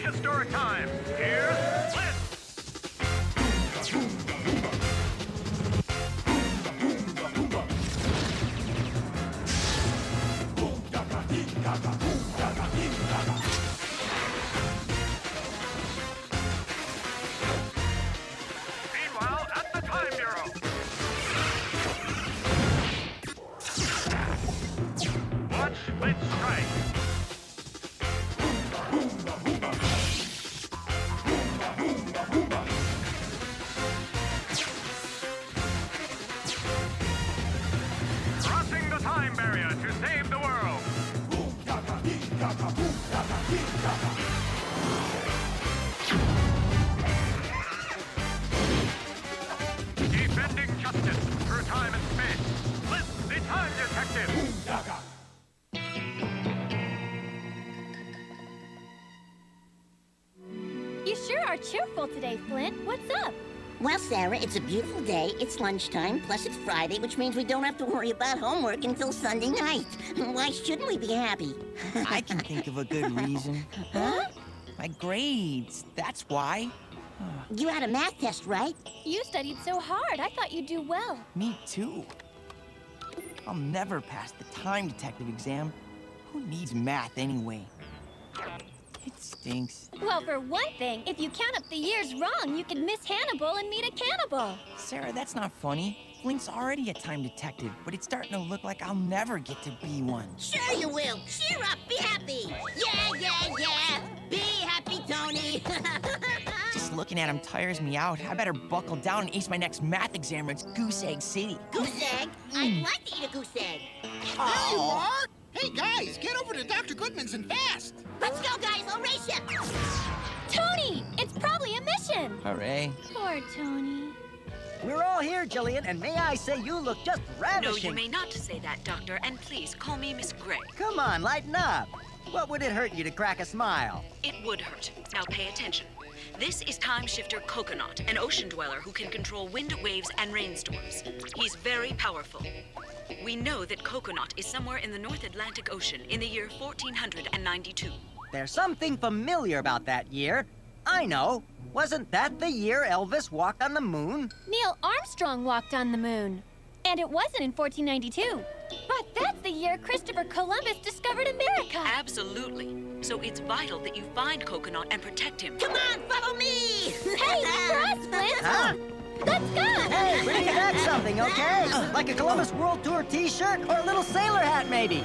prehistoric times. Here's Flint. Meanwhile, at the Time Bureau. Watch Flint strike. Crossing the time barrier to save the world. Defending justice through time and space. Flint, the Time Detective. You sure are cheerful today, Flint. What's up? Well, Sarah, it's a beautiful day. It's lunchtime, plus it's Friday, which means we don't have to worry about homework until Sunday night. Why shouldn't we be happy? I can think of a good reason. Huh? My grades, that's why. You had a math test, right? You studied so hard. I thought you'd do well. Me too. I'll never pass the time detective exam. Who needs math anyway? It stinks. Well, for one thing, if you count up the years wrong, you could miss Hannibal and meet a cannibal. Sarah, that's not funny. Flint's already a time detective, but it's starting to look like I'll never get to be one. Sure you will. Cheer up, be happy. Yeah. Be happy, Tony. Just looking at him tires me out. I better buckle down and ace my next math exam. It's Goose Egg City. Goose egg? I'd like to eat a goose egg. There you are! Hey, guys, get over to Dr. Goodman's and fast! Let's go, guys. I'll race you. Tony! It's probably a mission. Hooray. Poor Tony. We're all here, Jillian, and may I say you look just ravishing. No, you may not say that, Doctor, and please call me Miss Gray. Come on, lighten up. What would it hurt you to crack a smile? It would hurt. Now pay attention. This is Time Shifter Coconut, an ocean dweller who can control wind, waves, and rainstorms. He's very powerful. We know that Coconut is somewhere in the North Atlantic Ocean in the year 1492. There's something familiar about that year. I know. Wasn't that the year Elvis walked on the moon? Neil Armstrong walked on the moon. And it wasn't in 1492. But that's the year Christopher Columbus discovered America. Absolutely. So it's vital that you find Coconut and protect him. Come on, follow me. Hey, for us, Flint. Huh? Let's go. Hey, reenact something, okay? Like a Columbus World Tour t-shirt or a little sailor hat, maybe.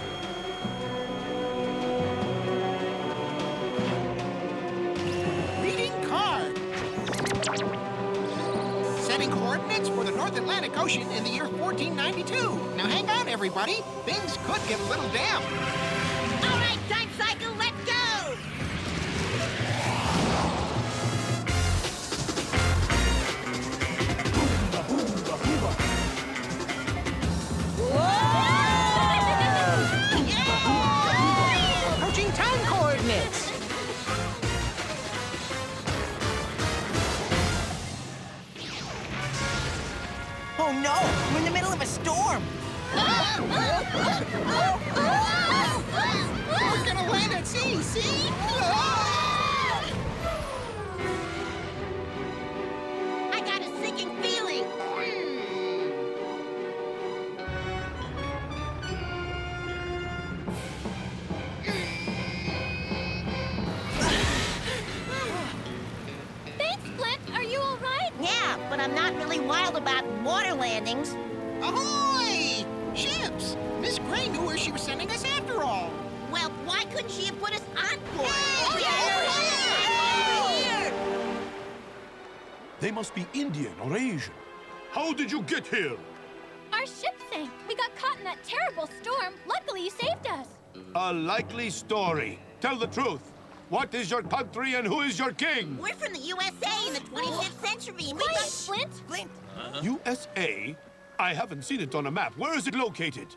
Reading card. Setting coordinates for the North Atlantic Ocean in the year 1492. Now hang on, everybody. Things could get a little damp. All right, time cycle, let's go. Approaching time coordinates. Oh no! We're in the middle of a storm! We're gonna land at sea, see? I got a sinking feeling. Thanks, Flint. Are you all right? Yeah, but I'm not really wild about water landings. Ahoy! Ships! Miss Gray knew where she was sending us after all. Well, why couldn't she have put us on board? They must be Indian or Asian. How did you get here? Our ship sank. We got caught in that terrible storm. Luckily, you saved us. A likely story. Tell the truth. What is your country and who is your king? We're from the USA in the 25th century. And we Quiet, got... Flint. Flint! USA? I haven't seen it on a map. Where is it located?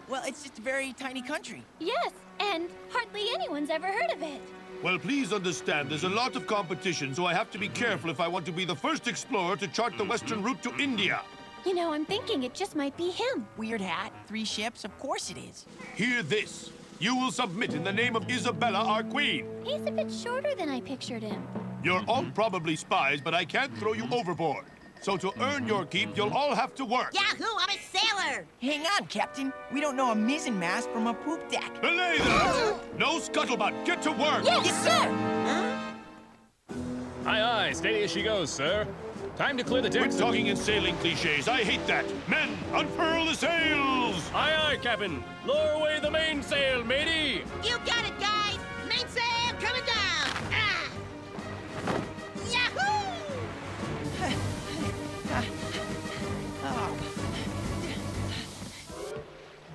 Well, it's just a very tiny country. Yes, and hardly anyone's ever heard of it. Well, please understand, there's a lot of competition, so I have to be careful if I want to be the first explorer to chart the western route to India. You know, I'm thinking it just might be him. Weird hat, 3 ships, of course it is. Hear this. You will submit in the name of Isabella, our queen. He's a bit shorter than I pictured him. You're all probably spies, but I can't throw you overboard. So to earn your keep, you'll all have to work. Yahoo! I'm a sailor. Hang on, Captain. We don't know a mizzen mast from a poop deck. Belay there! No scuttlebutt. Get to work. Yes, sir. Aye, aye. Steady as she goes, sir. Time to clear the decks. Quit talking in sailing cliches. I hate that. Men, unfurl the sails. Aye, aye, Captain. Lower away the mainsail, matey. You got it, guys. Mainsail coming down. Ah. Yahoo!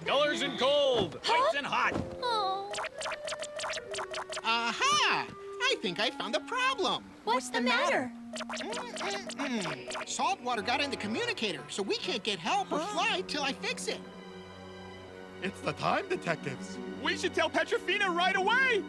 Colors in cold. Whites in hot. Oh, Aha! I think I found the problem. what's the matter? Salt water got in the communicator, so we can't get help or fly till I fix it. It's the time, detectives. We should tell Petrofina right away.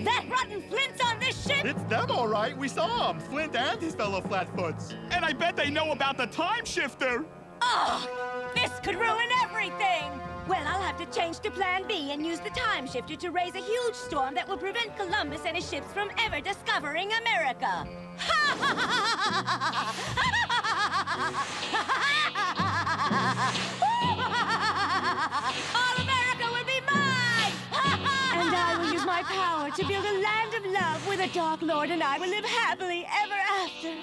That rotten Flint's on this ship! It's them, all right. We saw him. Flint and his fellow flatfoots. And I bet they know about the time shifter. Oh, this could ruin everything! Well, I'll have to change to Plan B and use the time shifter to raise a huge storm that will prevent Columbus and his ships from ever discovering America. All America will be mine! And I will use my power to build a land of love where the Dark Lord and I will live happily ever after.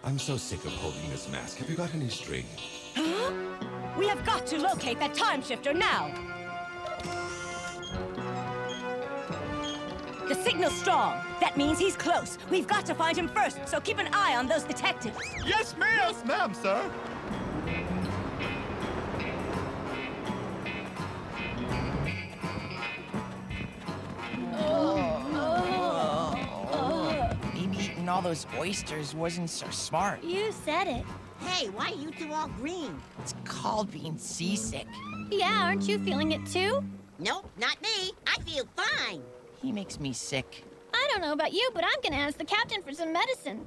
I'm so sick of holding this mask. Have you got any string? Huh? We have got to locate that time shifter now. The signal's strong. That means he's close. We've got to find him first, so keep an eye on those detectives. Yes, ma'am. Yes, ma'am, sir. Maybe eating all those oysters wasn't so smart. You said it. Hey, why are you two all green? It's called being seasick. Yeah, aren't you feeling it too? Nope, not me. I feel fine. He makes me sick. I don't know about you, but I'm gonna ask the captain for some medicine.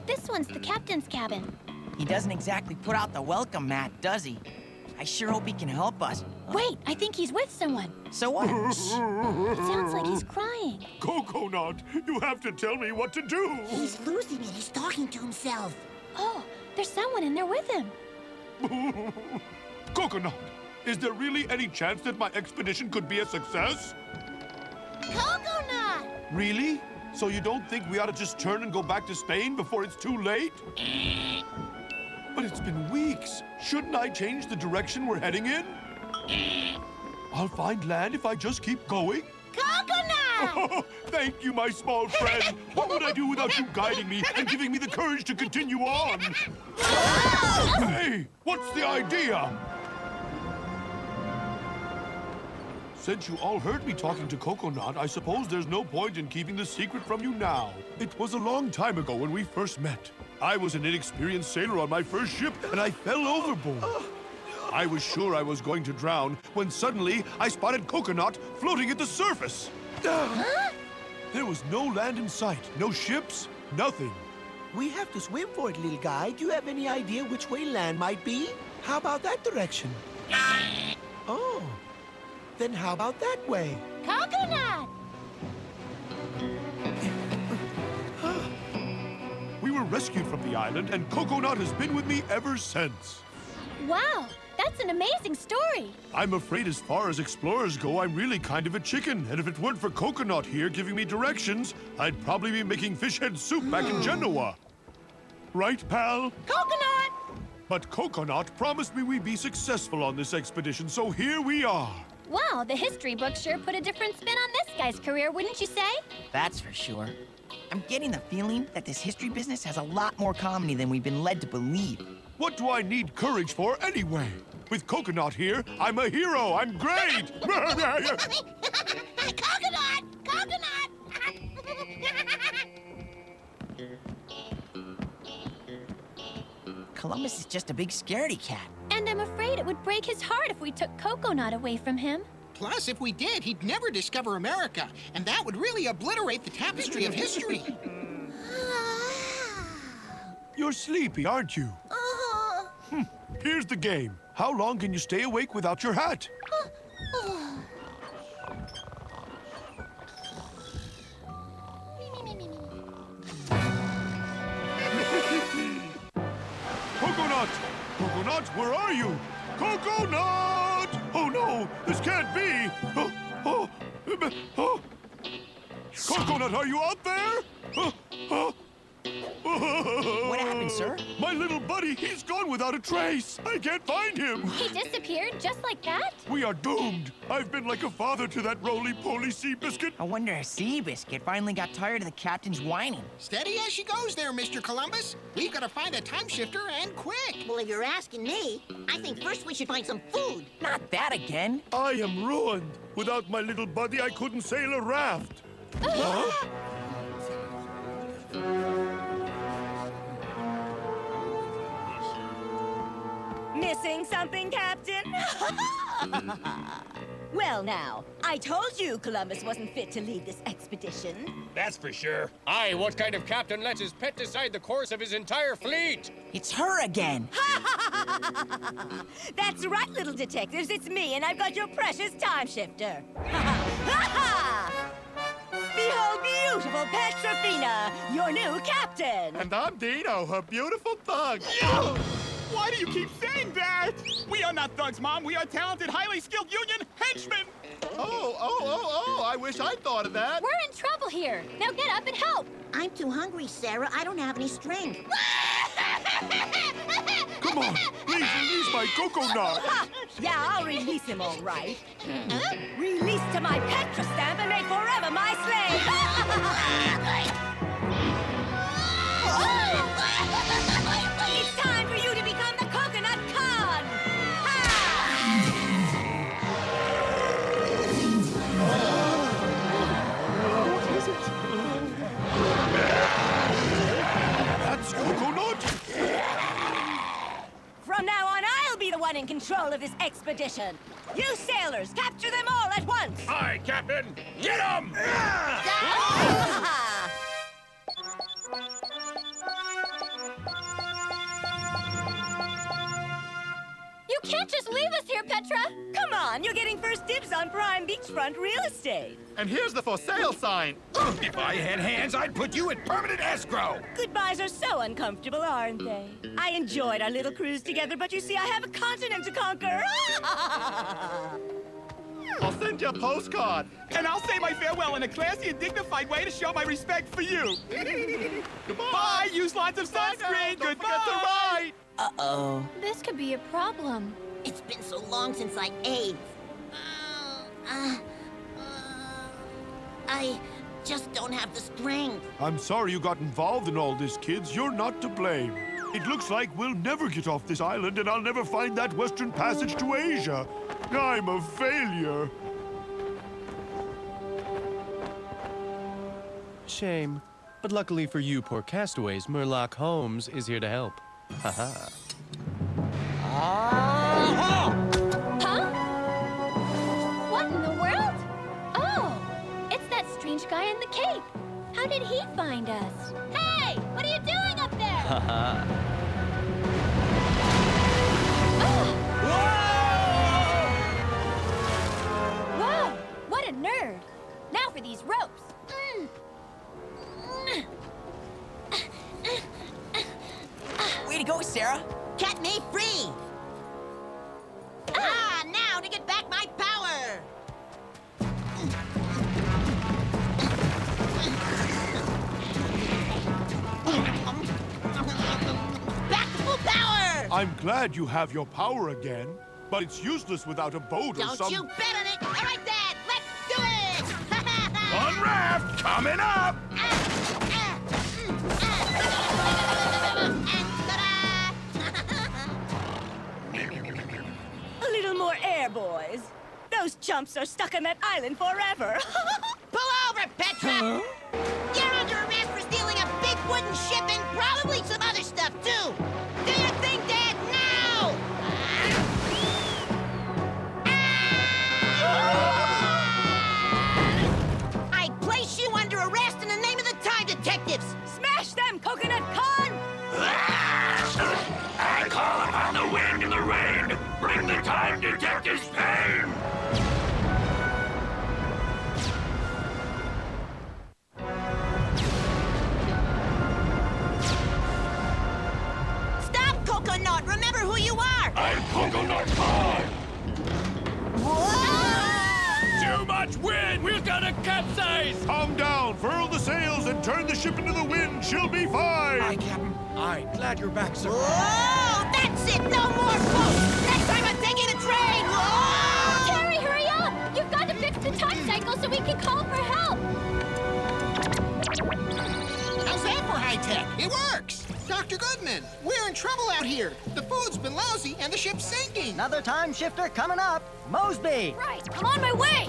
This one's the captain's cabin. He doesn't exactly put out the welcome mat, does he? I sure hope he can help us. Wait, I think he's with someone. So what? It sounds like he's crying. Coconut, you have to tell me what to do. He's losing it. He's talking to himself. Oh, there's someone in there with him. Coconut, is there really any chance that my expedition could be a success? Coconut! Really? So you don't think we ought to just turn and go back to Spain before it's too late? But it's been weeks. Shouldn't I change the direction we're heading in? I'll find land if I just keep going. Coconut! Oh, thank you, my small friend. What would I do without you guiding me and giving me the courage to continue on? Hey, what's the idea? Since you all heard me talking to Coconut, I suppose there's no point in keeping the secret from you now. It was a long time ago when we first met. I was an inexperienced sailor on my first ship, and I fell overboard. I was sure I was going to drown when suddenly I spotted Coconut floating at the surface. There was no land in sight, no ships, nothing. We have to swim for it, little guy. Do you have any idea which way land might be? How about that direction? Oh, then how about that way? Coconut! We were rescued from the island, and Coconut has been with me ever since. Wow, that's an amazing story. I'm afraid as far as explorers go, I'm really kind of a chicken. And if it weren't for Coconut here giving me directions, I'd probably be making fish head soup back in Genoa. Right, pal? Coconut! But Coconut promised me we'd be successful on this expedition, so here we are. Wow, the history book sure put a different spin on this guy's career, wouldn't you say? That's for sure. I'm getting the feeling that this history business has a lot more comedy than we've been led to believe. What do I need courage for anyway? With Coconut here, I'm a hero. I'm great. Coconut! Coconut! Columbus is just a big scaredy cat. And I'm afraid it would break his heart if we took Coconut away from him. Plus, if we did, he'd never discover America, and that would really obliterate the tapestry of history. You're sleepy, aren't you? Here's the game. How long can you stay awake without your hat? Coconut, where are you? Coconut! Oh no, this can't be! Coconut, are you out there? What happened, sir? My little buddy, he's gone without a trace. I can't find him. He disappeared just like that? We are doomed. I've been like a father to that roly-poly Seabiscuit. I wonder if Seabiscuit finally got tired of the captain's whining. Steady as she goes there, Mr. Columbus. We've got to find a time shifter and quick. Well, if you're asking me, I think first we should find some food. Not that again. I am ruined. Without my little buddy, I couldn't sail a raft. Huh? Missing something, Captain? Well, now, I told you Columbus wasn't fit to lead this expedition. That's for sure. Aye, what kind of captain lets his pet decide the course of his entire fleet? It's her again. That's right, little detectives. It's me, and I've got your precious time shifter. Behold beautiful Petrofina, your new captain. And I'm Dino, her beautiful thug. Why do you keep saying that? We are not thugs, Mom. We are talented, highly skilled union henchmen. Oh, I wish I'd thought of that. We're in trouble here. Now get up and help. I'm too hungry, Sarah. I don't have any strength. Come on, please release my Coconut. Yeah, I'll release him all right. Release to my Petra stamp and make forever my slave. It's time for you to become the Coconut Khan. That's Coconut. From now on, I'll be the one in control of this expedition. You sailors, capture them all at once. Aye, Captain. Get 'em! You can't just leave us here, Petra. Come on, you're getting first dibs on prime beachfront real estate. And here's the for sale sign. If I had hands, I'd put you in permanent escrow. Goodbyes are so uncomfortable, aren't they? I enjoyed our little cruise together, but you see, I have a continent to conquer. I'll send you a postcard. And I'll say my farewell in a classy and dignified way to show my respect for you. Goodbye. Bye. Use lots of sunscreen. Don't Goodbye. forget to write. Uh-oh. This could be a problem. It's been so long since I ate. I just don't have the strength. I'm sorry you got involved in all this, kids. You're not to blame. It looks like we'll never get off this island, and I'll never find that western passage to Asia. I'm a failure. Shame. But luckily for you poor castaways, Murloc Holmes is here to help. Haha. Huh? What in the world? Oh, it's that strange guy in the cape. How did he find us? Hey, what are you doing up there? Haha. Whoa, what a nerd. Now for these ropes. Way to go, Sarah. Cat me free. Now to get back my power. Back to full power. I'm glad you have your power again, but it's useless without a boat or Don't some... you bet on it. All right, Dad, let's do it. One raft coming up. A little more air, boys. Those chumps are stuck on that island forever. Pull over, Petra! You're under arrest for stealing a big wooden ship and probably some other stuff, too! Do your thing, Dad, now! I place you under arrest in the name of the Time Detectives! Smash them, Coconut Khan! I call upon the wind and the rain. Bring the Time Detectives pain. Stop, Coconut! Remember who you are! I'm Coconut High! Too much wind! We're gonna capsize! Calm down, furl the sails, and turn the ship into the wind. She'll be fine! Aye, Captain. Aye, glad you're back, sir. Whoa! That's it! No more boats! Next time I'm taking a train! Whoa! Terry, hurry up! You've got to fix the time cycle so we can call for help! How's that for high-tech? It works! Dr. Goodman, we're in trouble out here. The food's been lousy and the ship's sinking. Another time shifter coming up. Mosby! Right, I'm on my way!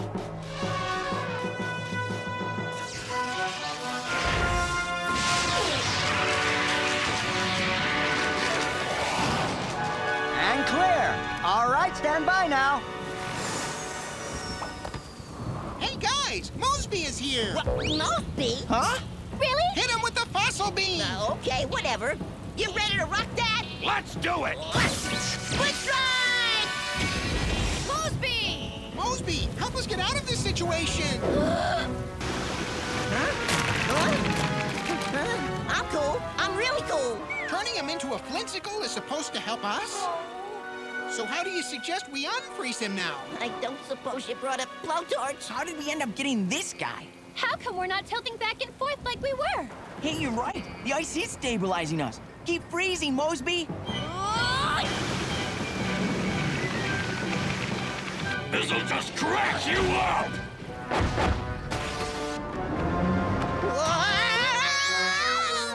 And clear. All right, stand by now. Hey, guys! Mosby is here! What? Mosby? Huh? Really? Hit him with the fossil beam! Okay, whatever. You ready to rock that? Let's do it! Quick strike! Mosby! Mosby, help us get out of this situation! I'm cool. I'm really cool. Turning him into a flintsicle is supposed to help us? So how do you suggest we unfreeze him now? I don't suppose you brought a blowtorch. How did we end up getting this guy? How come we're not tilting back and forth like we were? Hey, you're right. The ice is stabilizing us. Keep freezing, Mosby. This'll just crack you up!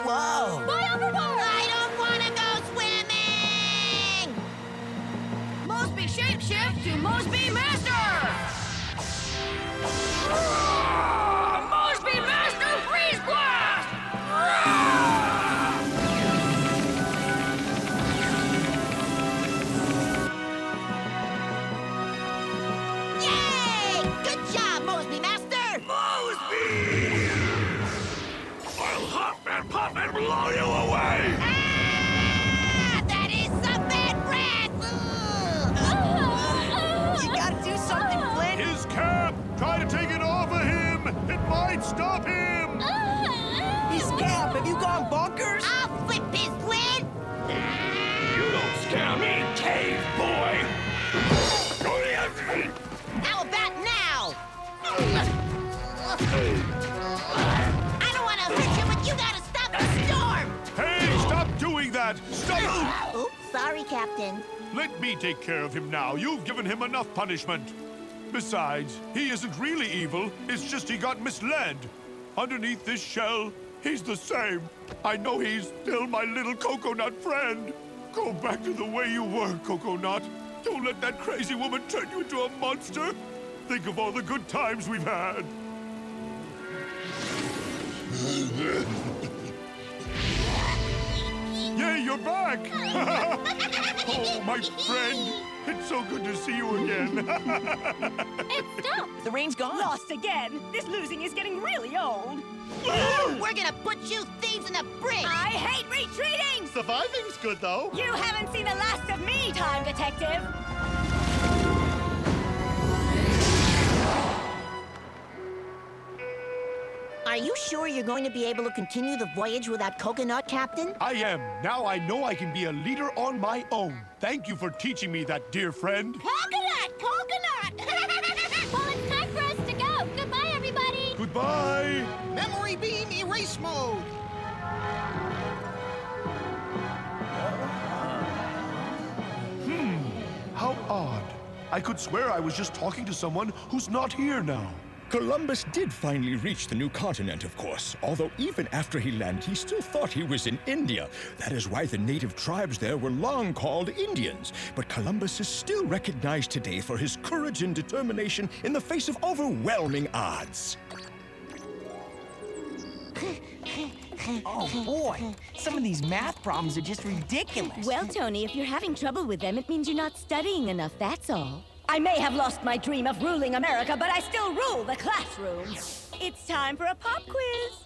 Whoa! Right overboard! I don't want to go swimming! Mosby shapeshift to Mosby Master! Mosby Master Freeze Blast! Yay! Good job, Mosby Master! Mosby! I'll hop and pop and blow you away! Ah! That is some bad breath! You gotta do something, Flint. His cap! Try to take it off of him! It might stop him! His cap, have you gone bonkers? I'll flip his lid! You don't scare me, cave boy! How about now? I don't want to hurt you, but you gotta stop the storm! Hey, stop doing that! Stop! Oops, sorry, Captain. Let me take care of him now. You've given him enough punishment. Besides, he isn't really evil. It's just he got misled. Underneath this shell, he's the same. I know he's still my little Coconut friend. Go back to the way you were, Coconut. Don't let that crazy woman turn you into a monster. Think of all the good times we've had. Yay, you're back! Oh, my friend. It's so good to see you again. It stopped! The rain's gone. Lost again! This losing is getting really old! We're gonna put you thieves in the brig! I hate retreating! Surviving's good, though. You haven't seen the last of me, Time Detective! Are you sure you're going to be able to continue the voyage without Coconut, Captain? I am. Now I know I can be a leader on my own. Thank you for teaching me that, dear friend. Coconut! Coconut! Well, it's time for us to go. Goodbye, everybody. Goodbye. Memory beam erase mode! How odd. I could swear I was just talking to someone who's not here now. Columbus did finally reach the new continent, of course, although even after he landed, he still thought he was in India. That is why the native tribes there were long called Indians. But Columbus is still recognized today for his courage and determination in the face of overwhelming odds. Oh, boy. Some of these math problems are just ridiculous. Well, Tony, if you're having trouble with them, it means you're not studying enough, that's all. I may have lost my dream of ruling America, but I still rule the classroom. It's time for a pop quiz.